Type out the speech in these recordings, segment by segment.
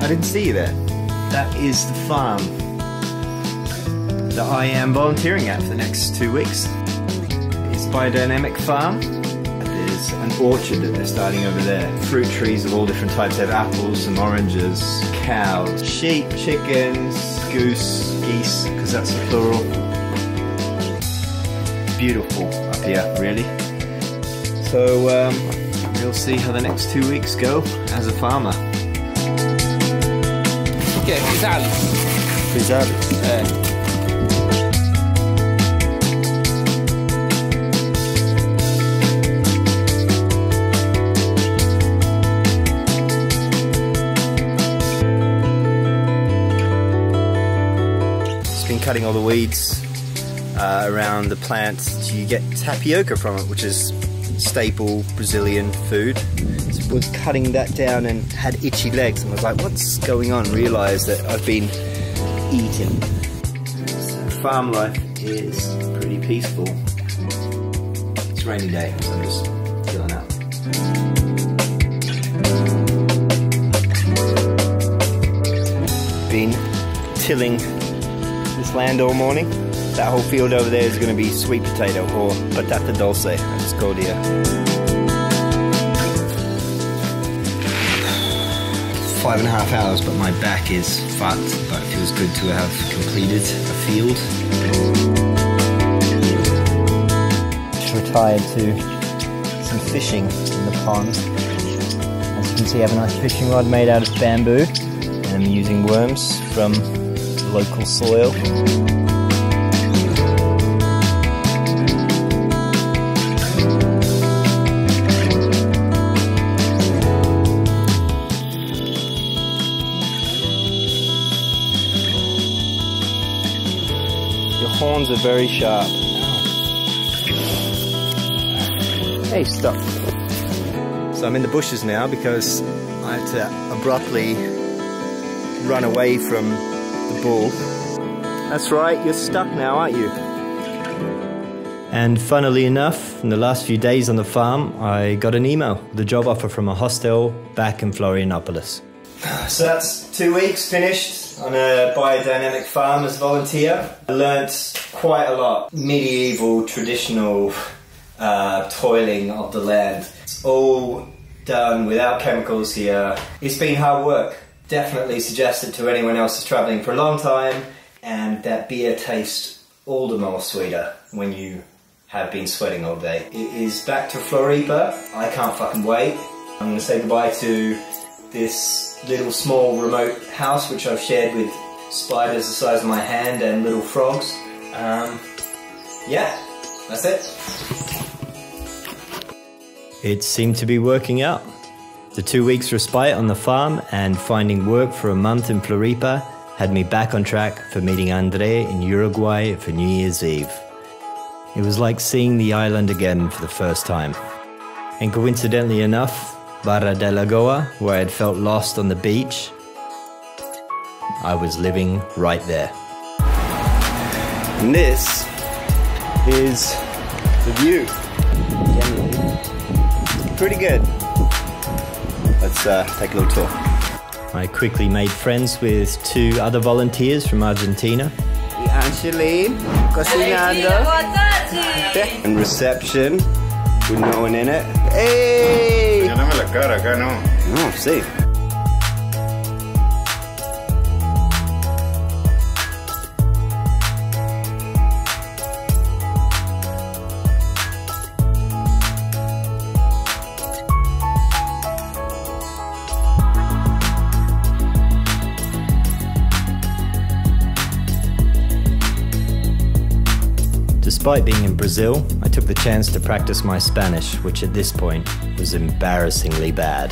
I didn't see you there. That is the farm that I am volunteering at for the next 2 weeks. It's Biodynamic Farm. There's an orchard that they're starting over there. Fruit trees of all different types. They have apples, some oranges, cows, sheep, chickens, goose, geese, because that's the plural. Beautiful up here, really. So we'll see how the next 2 weeks go as a farmer. Che? Crisali? Crisali? Just been cutting all the weeds around the plant. You get tapioca from it, which is staple Brazilian food. So was cutting that down and had itchy legs and was like, what's going on? Realised that I've been eating. So farm life is pretty peaceful. It's a rainy day, so I'm just chilling out. Been tilling this land all morning. That whole field over there is going to be sweet potato, or batata dulce, as it's called here. 5.5 hours, but my back is fucked, but it feels good to have completed a field. Just retired to some fishing in the pond. As you can see, I have a nice fishing rod made out of bamboo, and I'm using worms from the local soil. Horns are very sharp. Hey, stop. So I'm in the bushes now because I had to abruptly run away from the bull. That's right, you're stuck now, aren't you? And funnily enough, in the last few days on the farm, I got an email with a job offer from a hostel back in Florianopolis. So that's 2 weeks finished on a biodynamic farm as a volunteer. I learnt quite a lot. Medieval, traditional toiling of the land. It's all done without chemicals here. It's been hard work. Definitely suggested to anyone else who's travelling for a long time, and that beer tastes all the more sweeter when you have been sweating all day. It is back to Floripa. I can't fucking wait. I'm going to say goodbye to this little small remote house which I've shared with spiders the size of my hand and little frogs. Yeah, that's it. It seemed to be working out. The 2 weeks respite on the farm and finding work for a month in Floripa had me back on track for meeting Andre in Uruguay for New Year's Eve. It was like seeing the island again for the first time. And coincidentally enough, Barra da Lagoa, where I had felt lost on the beach, I was living right there. And this is the view. Generally, pretty good. Let's take a little tour. I quickly made friends with 2 other volunteers from Argentina. Angeline, cocinando. And reception, with no one in it. Hey! Lléname la cara, acá no. No, sí. Despite being in Brazil, I took the chance to practice my Spanish, which at this point was embarrassingly bad.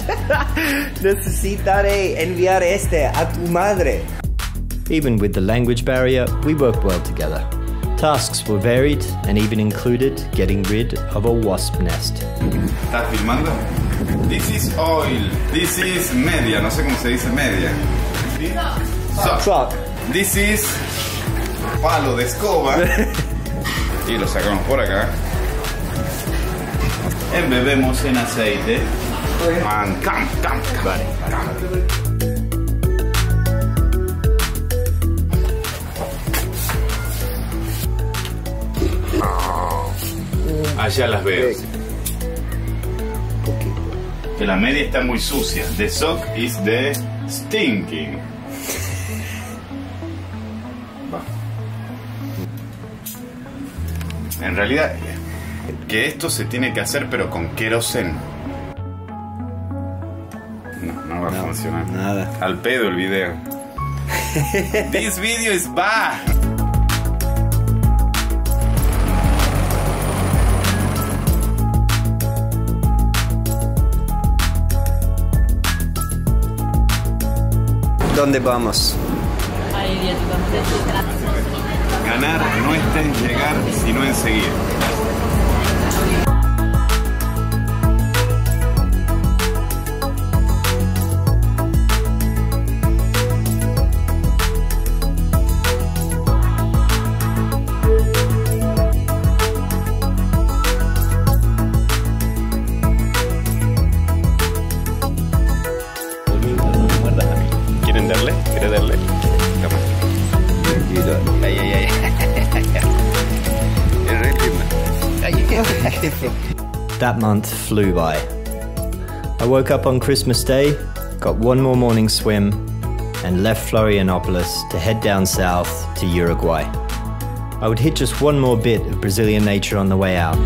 Necesitaré enviar este a tu madre. Even with the language barrier, we worked well together. Tasks were varied and even included getting rid of a wasp nest. ¿Estás filmando? This is oil. This is media. No sé cómo se dice media. Sock. This is palo de escoba. Y lo sacamos por acá. Embebemos en aceite. Vale. Allá las veo. Que la media está muy sucia. The sock is the stinking. Va. En realidad, que esto se tiene que hacer pero con queroseno. No va a funcionar. Nada. Al pedo el video. This video is bad. ¿Dónde vamos? Ganar no está en llegar, sino en seguir. ¿Quieren darle? ¿Quiere darle? That month flew by. I woke up on Christmas Day, got one more morning swim, and left Florianopolis to head down south to Uruguay. I would hit just one more bit of Brazilian nature on the way out.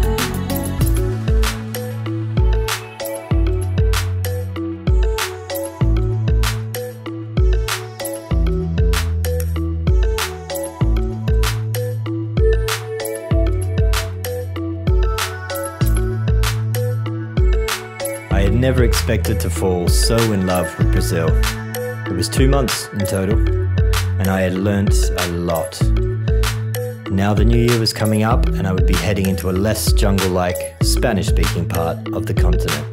I had never expected to fall so in love with Brazil. It was 2 months in total, and I had learnt a lot. Now the new year was coming up, and I would be heading into a less jungle-like, Spanish-speaking part of the continent.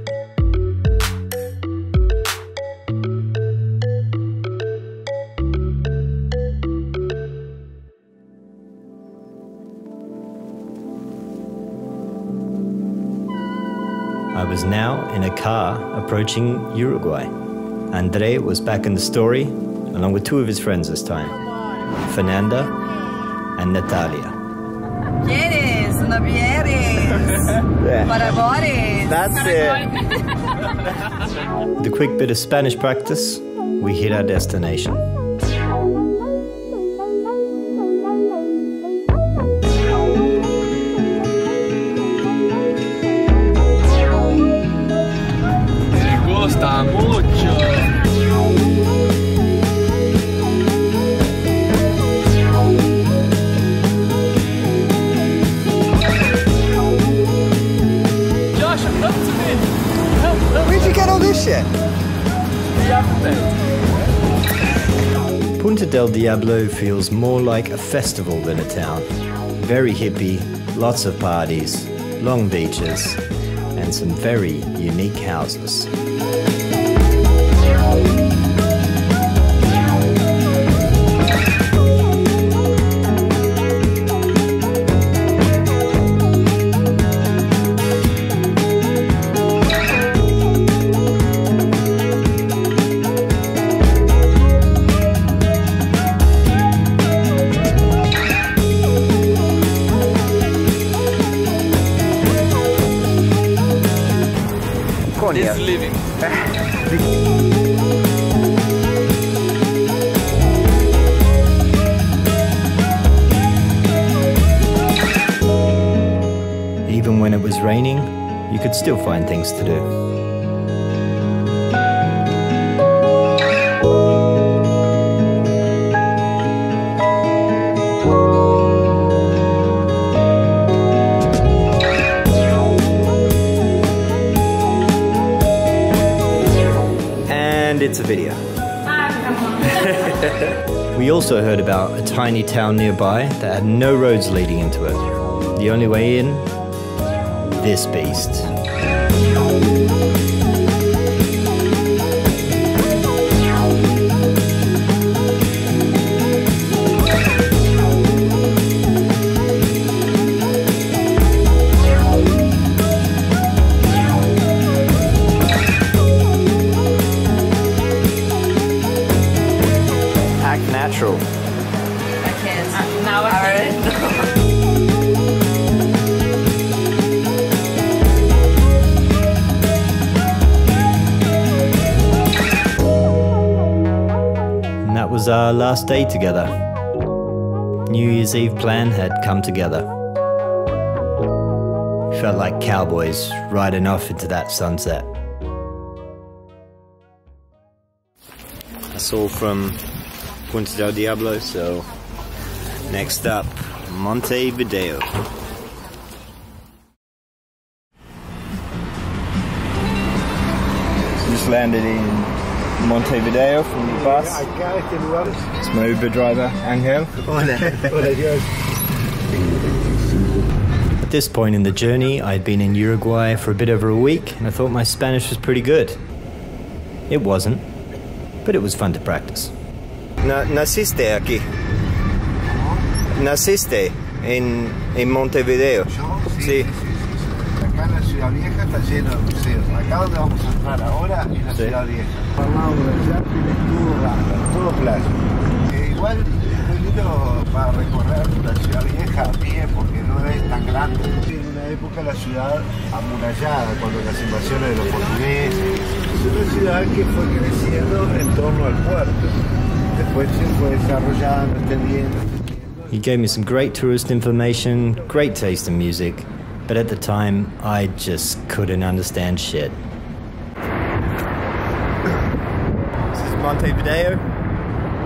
I was now in a car approaching Uruguay. André was back in the story, along with 2 of his friends this time, Fernanda and Natalia. ¿Quieres? ¿No vieres? Para amores. That's it. With a quick bit of Spanish practice, we hit our destination. Gusta mucho. Josh, come to me. Help. Where'd you get all this shit? Punta del Diablo feels more like a festival than a town. Very hippie, lots of parties, long beaches, and some very unique houses. It's living. Even when it was raining, you could still find things to do. And it's a video. We also heard about a tiny town nearby that had no roads leading into it. The only way in, this beast. Natural. I can't. Now I can. was our last day together. New Year's Eve plan had come together. We felt like cowboys riding off into that sunset. That's all from Punta del Diablo, so next up, Montevideo. Just landed in Montevideo from the bus. It's my Uber driver, Angel. At this point in the journey, I'd been in Uruguay for a bit over a week, and I thought my Spanish was pretty good. It wasn't, but it was fun to practice. ¿Naciste aquí? ¿Naciste en Montevideo? Sí. Acá en la Ciudad Vieja está lleno de museos. Acá donde vamos a entrar ahora es la Ciudad Vieja. Al lado del Shopping estuvo todo playa. Igual es muy lindo para recorrer la Ciudad Vieja a pie porque no es tan grande. En una época la ciudad amurallada cuando las invasiones de los portugueses. Es una ciudad que fue creciendo en torno al puerto. Después se fue desarrollando, extendiendo. He gave me some great tourist information, great taste in music, but at the time, I just couldn't understand shit. This is Montevideo.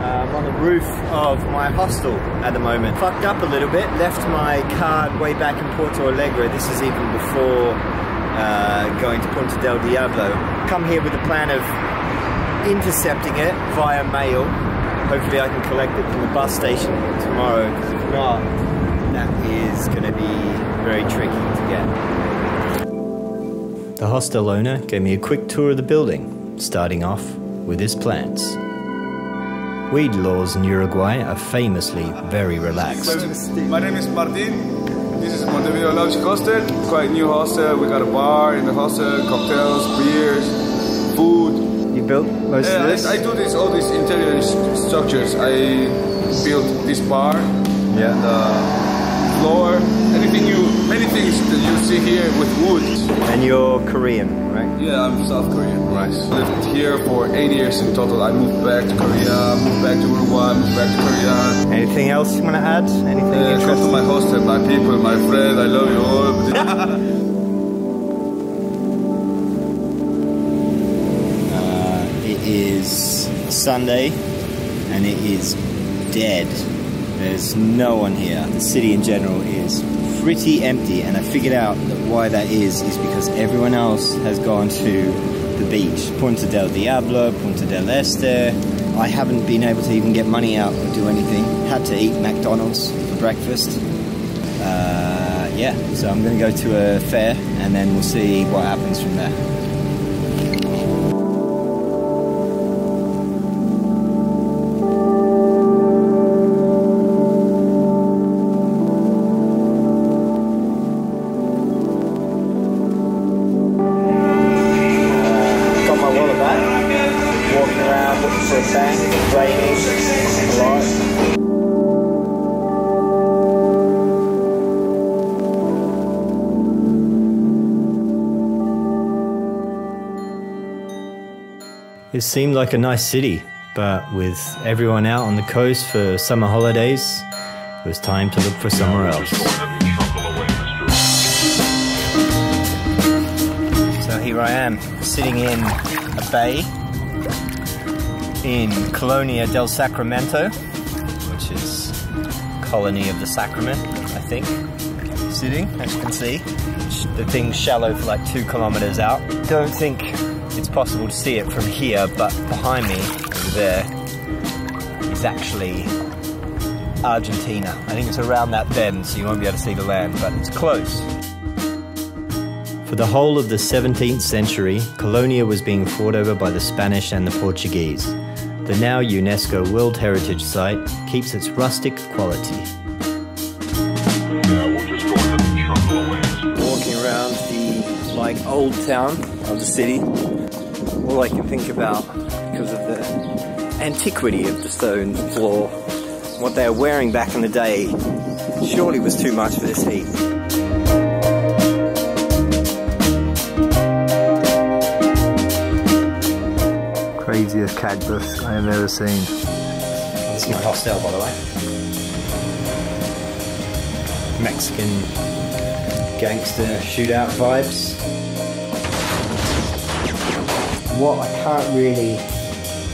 I'm on the roof of my hostel at the moment. Fucked up a little bit, left my card way back in Porto Alegre. This is even before going to Punta del Diablo. Come here with the plan of intercepting it via mail. Hopefully I can collect it from the bus station tomorrow, because if not, that is going to be very tricky to get. The hostel owner gave me a quick tour of the building, starting off with his plants. Weed laws in Uruguay are famously very relaxed. My name is Martin. This is Montevideo Lodge Hostel. Quite new hostel. We got a bar in the hostel, cocktails, beers, food. You built most of this? I do all these interior structures. I built this bar, the floor, many things that you see here with wood. And you're Korean, right? Yeah, I'm South Korean. Right. Lived here for 8 years in total. I moved back to Korea, moved back to Uruguay, moved back to Korea. Anything else you want to add? Anything interesting? Come to my hostel, my people, my friend. I love you all. It is Sunday and it is dead. There's no one here. The city in general is pretty empty, and I figured out that why that is because everyone else has gone to the beach. Punta del Diablo, Punta del Este. I haven't been able to even get money out or do anything. Had to eat McDonald's for breakfast. Yeah, so I'm going to go to a fair and then we'll see what happens from there. It seemed like a nice city, but with everyone out on the coast for summer holidays, it was time to look for somewhere else. So here I am, sitting in a bay in Colonia del Sacramento, which is colony of the Sacrament, I think. Sitting, as you can see. The thing's shallow for like 2 kilometers out. Don't think it's possible to see it from here, but behind me, over there, is actually Argentina. I think it's around that bend, so you won't be able to see the land, but it's close. For the whole of the 17th century, Colonia was being fought over by the Spanish and the Portuguese. The now UNESCO World Heritage Site keeps its rustic quality. Walking around the old town of the city, all I can think about, because of the antiquity of the stone floor, what they were wearing back in the day, surely was too much for this heat. Craziest cactus I have ever seen. my hostel, by the way. Mexican gangster shootout vibes. What I can't really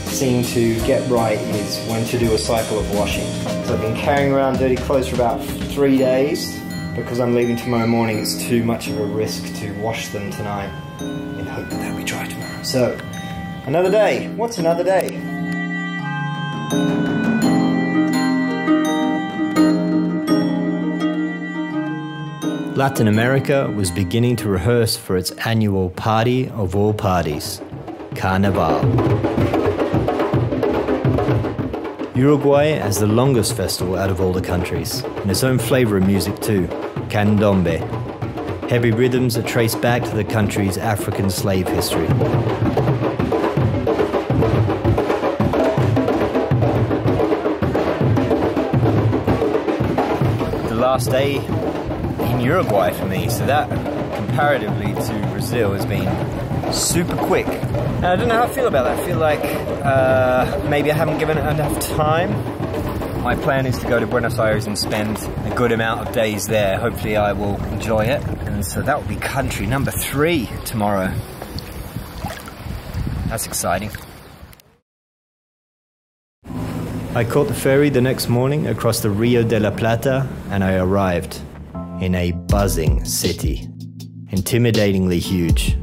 seem to get right is when to do a cycle of washing. So I've been carrying around dirty clothes for about 3 days. Because I'm leaving tomorrow morning, it's too much of a risk to wash them tonight in hope that they'll be dry tomorrow. So, another day. What's another day? Latin America was beginning to rehearse for its annual party of all parties, Carnaval. Uruguay has the longest festival out of all the countries, and its own flavour of music too, candombe. Heavy rhythms that trace back to the country's African slave history. The last day in Uruguay for me, so that comparatively to Brazil has been super quick. And I don't know how I feel about that. I feel like maybe I haven't given it enough time. My plan is to go to Buenos Aires and spend a good amount of days there. Hopefully I will enjoy it. And so that will be country number 3 tomorrow. That's exciting. I caught the ferry the next morning across the Rio de la Plata, and I arrived in a buzzing city. Intimidatingly huge.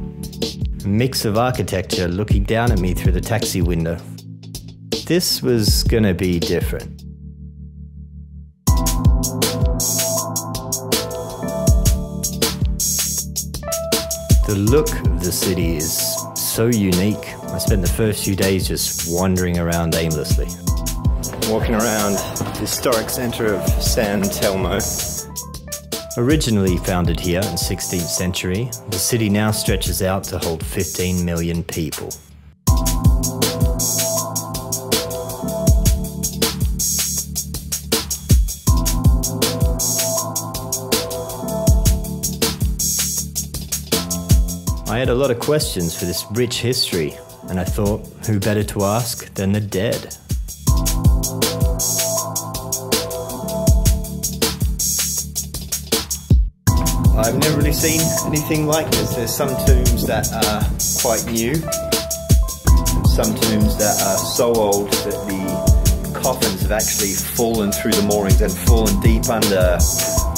A mix of architecture looking down at me through the taxi window. This was gonna be different. The look of the city is so unique. I spent the first few days just wandering around aimlessly. Walking around the historic centre of San Telmo. Originally founded here in the 16th century, the city now stretches out to hold 15 million people. I had a lot of questions for this rich history, and I thought, who better to ask than the dead? I've never really seen anything like this. There's some tombs that are quite new, and some tombs that are so old that the coffins have actually fallen through the moorings and fallen deep under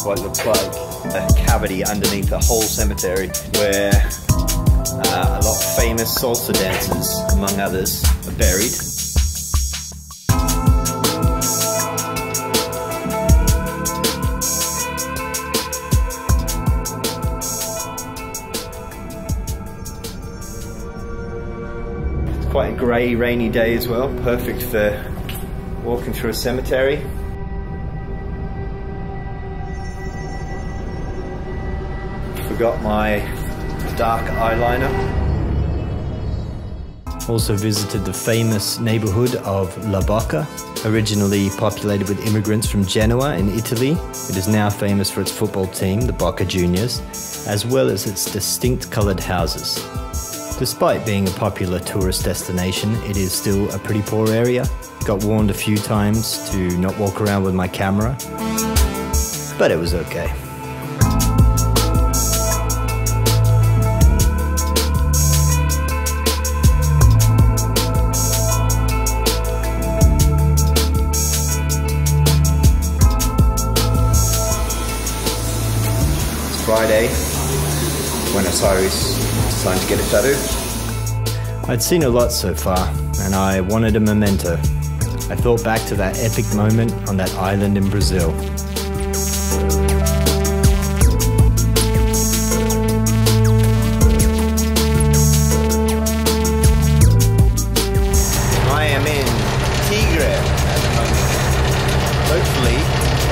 what looks like a cavity underneath the whole cemetery, where a lot of famous salsa dancers, among others, are buried. Quite a grey, rainy day as well, perfect for walking through a cemetery. Forgot my dark eyeliner. Also visited the famous neighbourhood of La Bocca, originally populated with immigrants from Genoa in Italy. It is now famous for its football team, the Boca Juniors, as well as its distinct coloured houses. Despite being a popular tourist destination, it is still a pretty poor area. Got warned a few times to not walk around with my camera, but it was okay. It's Friday, Buenos Aires. Time to get a tattoo. I'd seen a lot so far, and I wanted a memento. I thought back to that epic moment on that island in Brazil. I am in Tigre at the moment. Hopefully,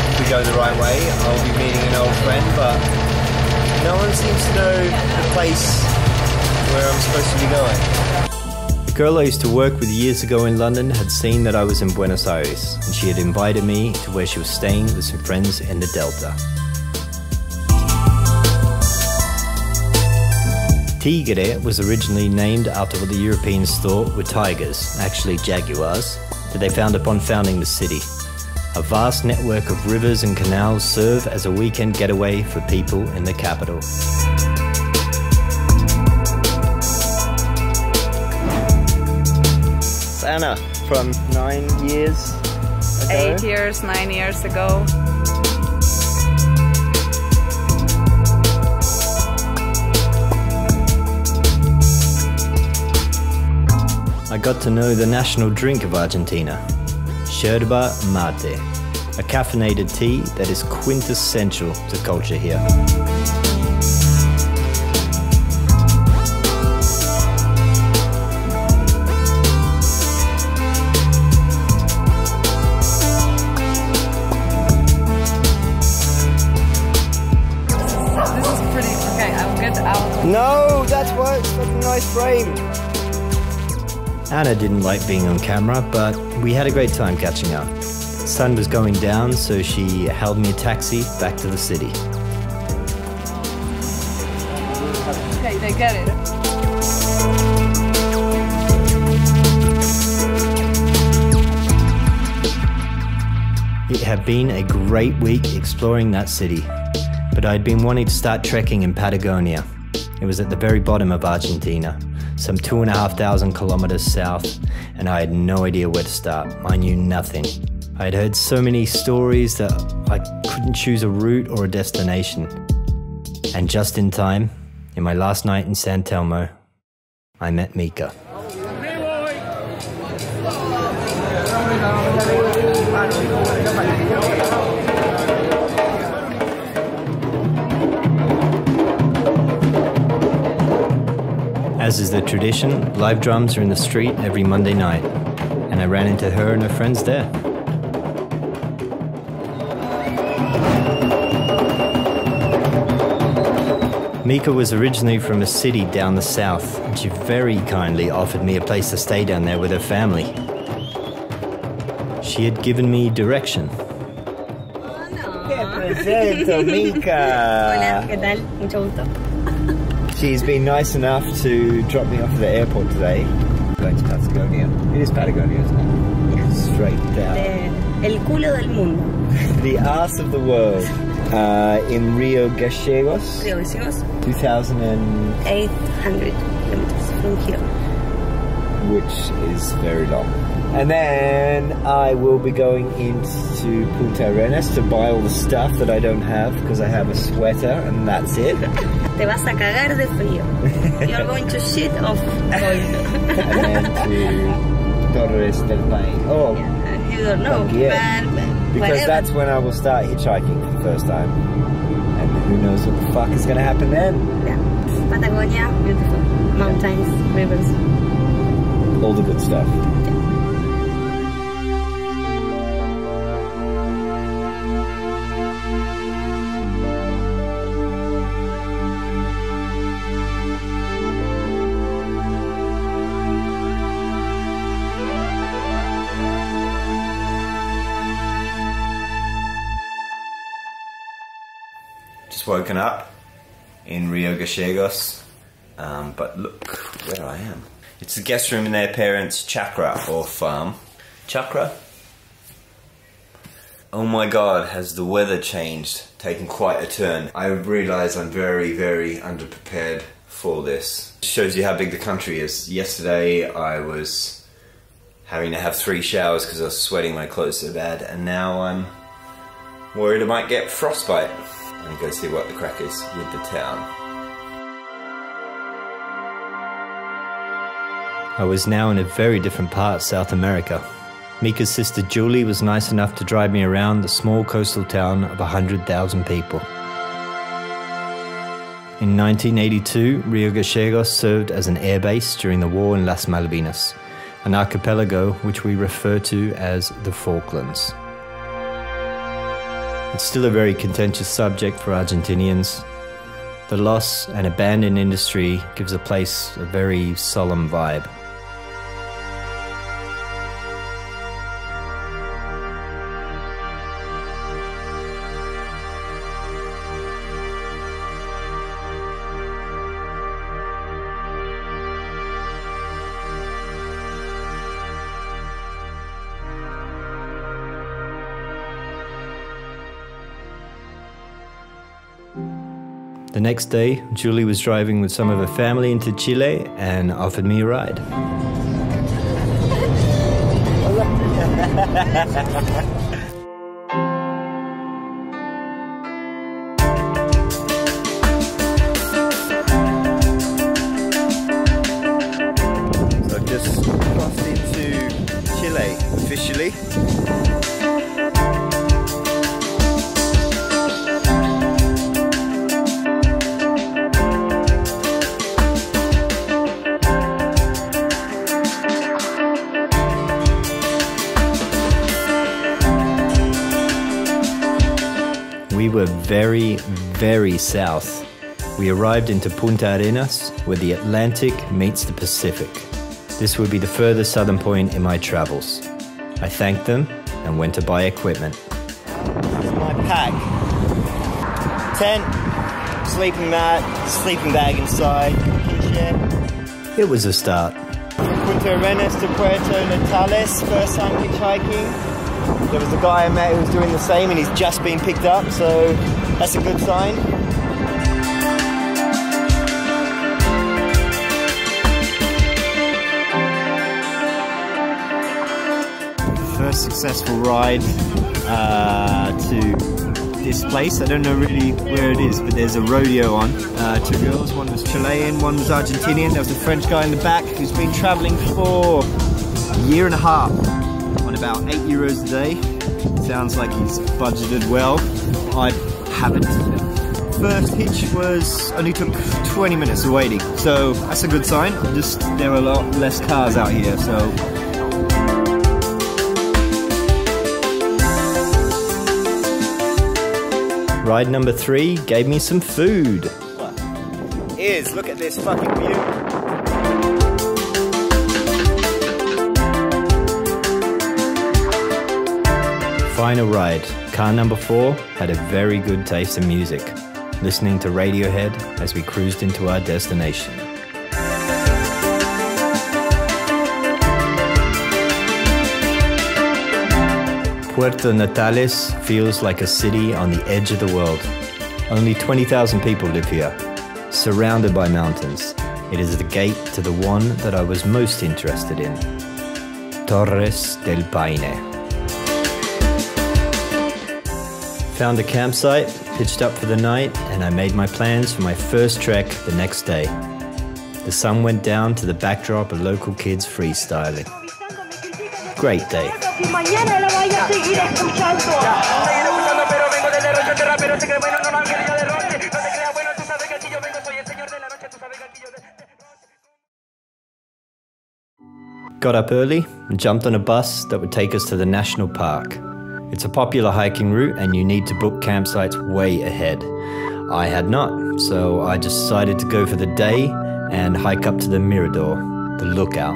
if we go the right way, I'll be meeting an old friend, but no one seems to know the place where I'm supposed to be going. The girl I used to work with years ago in London had seen that I was in Buenos Aires, and she had invited me to where she was staying with some friends in the Delta. Tigre was originally named after what the Europeans thought were tigers, actually jaguars. that they found upon founding the city. A vast network of rivers and canals serve as a weekend getaway for people in the capital. Anna, from 9 years ago? 8 years, 9 years ago. I got to know the national drink of Argentina, yerba mate, a caffeinated tea that is quintessential to culture here. No, that's why it's such a nice frame. Anna didn't like being on camera, but we had a great time catching up. The sun was going down, so she held me a taxi back to the city. Okay, they get it. It had been a great week exploring that city, but I'd been wanting to start trekking in Patagonia. It was at the very bottom of Argentina, some 2,500 kilometers south, and I had no idea where to start. I knew nothing. I had heard so many stories that I couldn't choose a route or a destination. And just in time, in my last night in San Telmo, I met Mika. As is the tradition, live drums are in the street every Monday night, and I ran into her and her friends there. Mika was originally from a city down the south, and she very kindly offered me a place to stay down there with her family. She had given me direction. Hola. Presento, Mika! Hola, ¿qué tal? Mucho gusto. She's been nice enough to drop me off at the airport today. Going to Patagonia. It is Patagonia, isn't it? Yeah. Straight down. El culo del mundo. The arse of the world. In Rio Gallegos. Rio Gallegos. 2,800 kilometers from here. Which is very long. And then I will be going into Punta Arenas to buy all the stuff that I don't have because I have a sweater and that's it. Te vas a cagar de frío. You're going to shit of cold. And then to Torres del Paine. Oh, yeah, you don't know. Because whatever. that's when I will start hitchhiking for the first time. And who knows what the fuck is going to happen then. Yeah. Patagonia, beautiful. Mountains, rivers. All the good stuff. Just woken up in Rio Gallegos, but look where I am. It's the guest room in their parents' chacra or farm. Chacra? Oh my god, has the weather changed, taken quite a turn. I realise I'm very, very underprepared for this. It shows you how big the country is. Yesterday I was having to have 3 showers because I was sweating my clothes so bad, and now I'm worried I might get frostbite. And go see what the crack is with the town. I was now in a very different part of South America. Mika's sister Julie was nice enough to drive me around the small coastal town of 100,000 people. In 1982, Rio Gallegos served as an airbase during the war in Las Malvinas, an archipelago which we refer to as the Falklands. It's still a very contentious subject for Argentinians. The loss and abandoned industry gives the place a very solemn vibe. The next day, Julie was driving with some of her family into Chile and offered me a ride. So I've just crossed into Chile officially. We were very, very south. We arrived into Punta Arenas, where the Atlantic meets the Pacific. This would be the furthest southern point in my travels. I thanked them and went to buy equipment. This is my pack. Tent, sleeping mat, sleeping bag inside, cooking chair. It was a start. From Punta Arenas to Puerto Natales, first time hitchhiking. There was a guy I met who was doing the same and he's just been picked up, so that's a good sign. First successful ride to this place. I don't know really where it is, but there's a rodeo on. Two girls, one was Chilean, one was Argentinian. There was a French guy in the back who's been traveling for a year and a half. About €8 a day. Sounds like he's budgeted well. I haven't. First hitch only took 20 minutes of waiting, so that's a good sign. Just there are a lot less cars out here, so. Ride number 3 gave me some food. Look at this fucking view. Final ride. Car number 4 had a very good taste in music, listening to Radiohead as we cruised into our destination. Puerto Natales feels like a city on the edge of the world. Only 20,000 people live here, surrounded by mountains. It is the gate to the one that I was most interested in, Torres del Paine. Found a campsite, pitched up for the night, and I made my plans for my first trek the next day. The sun went down to the backdrop of local kids freestyling. Great day. Got up early and jumped on a bus that would take us to the national park. It's a popular hiking route and you need to book campsites way ahead. I had not, so I just decided to go for the day and hike up to the Mirador, the lookout.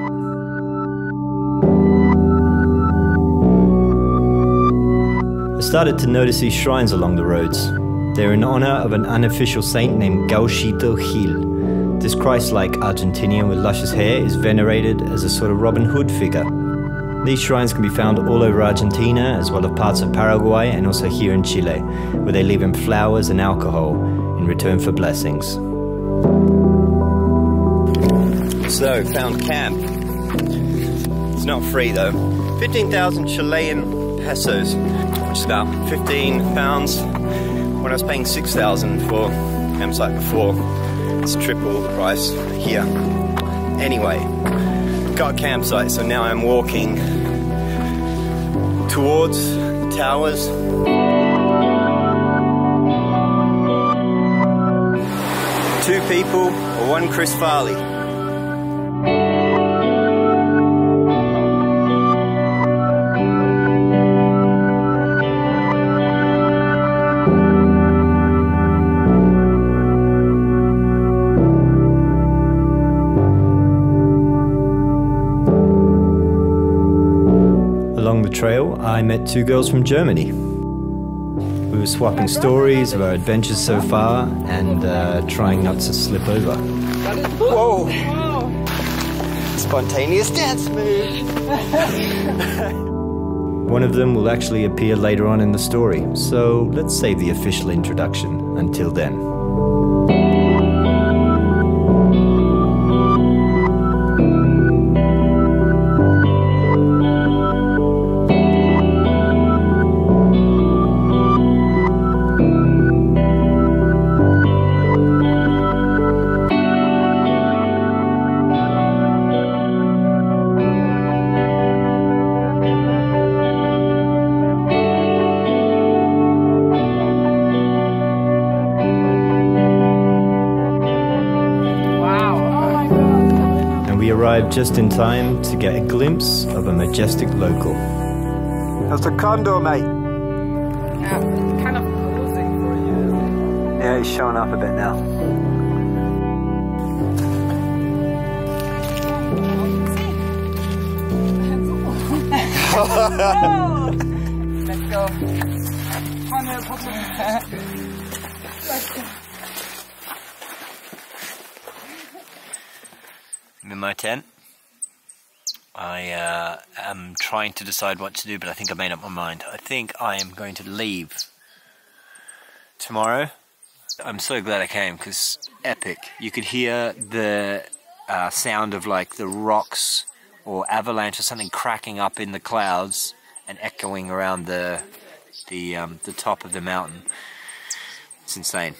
I started to notice these shrines along the roads. They're in honor of an unofficial saint named Gauchito Gil. This Christ-like Argentinian with luscious hair is venerated as a sort of Robin Hood figure. These shrines can be found all over Argentina, as well as parts of Paraguay and also here in Chile, where they leave him flowers and alcohol in return for blessings. So, found camp. It's not free though. 15,000 Chilean pesos, which is about 15 pounds. When I was paying 6,000 for campsite before, it's triple the price here. Anyway. Got a campsite, so now I'm walking towards the towers. 2 people or 1 Chris Farley. Along the trail, I met 2 girls from Germany. We were swapping stories of our adventures so far and trying not to slip over. Whoa! Spontaneous dance move! One of them will actually appear later on in the story, so let's save the official introduction until then. We arrived just in time to get a glimpse of a majestic local. That's a condor, mate. Yeah, kind of posing for you. Yeah, he's showing up a bit now. Let's go. Let's go. I'm in my tent. I am trying to decide what to do, but I think I made up my mind. I think I am going to leave tomorrow. I'm so glad I came, because epic. You could hear the sound of like the rocks or avalanche or something cracking up in the clouds and echoing around the top of the mountain. It's insane.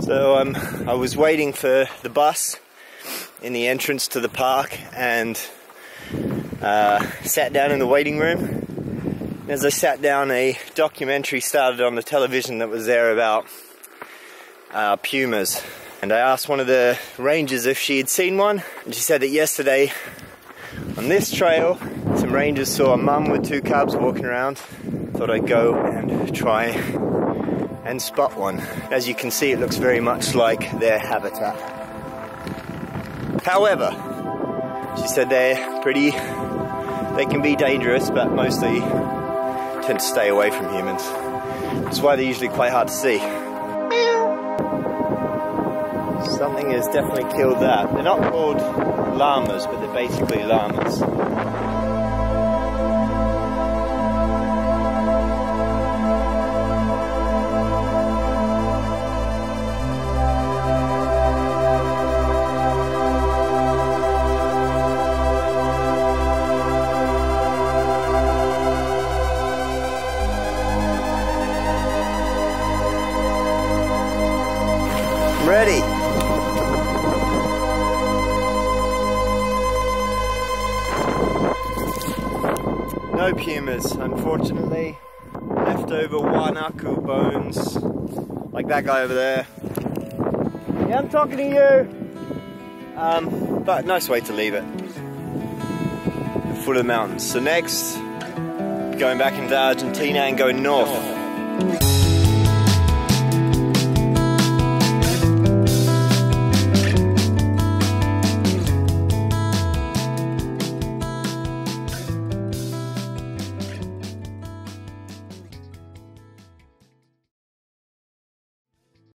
So I was waiting for the bus in the entrance to the park and sat down in the waiting room. As I sat down, a documentary started on the television that was there about pumas. And I asked one of the rangers if she had seen one, and she said that yesterday on this trail some rangers saw a mum with 2 cubs walking around. Thought I'd go and try and spot one. As you can see, it looks very much like their habitat. However, she said they can be dangerous, but mostly tend to stay away from humans. That's why they're usually quite hard to see. Something has definitely killed that. They're not called llamas, but they're basically llamas. Ready. No pumas, unfortunately. Leftover Wanaku bones, like that guy over there. Yeah, I'm talking to you. But nice way to leave it. Full of mountains. So next, going back into Argentina and going north.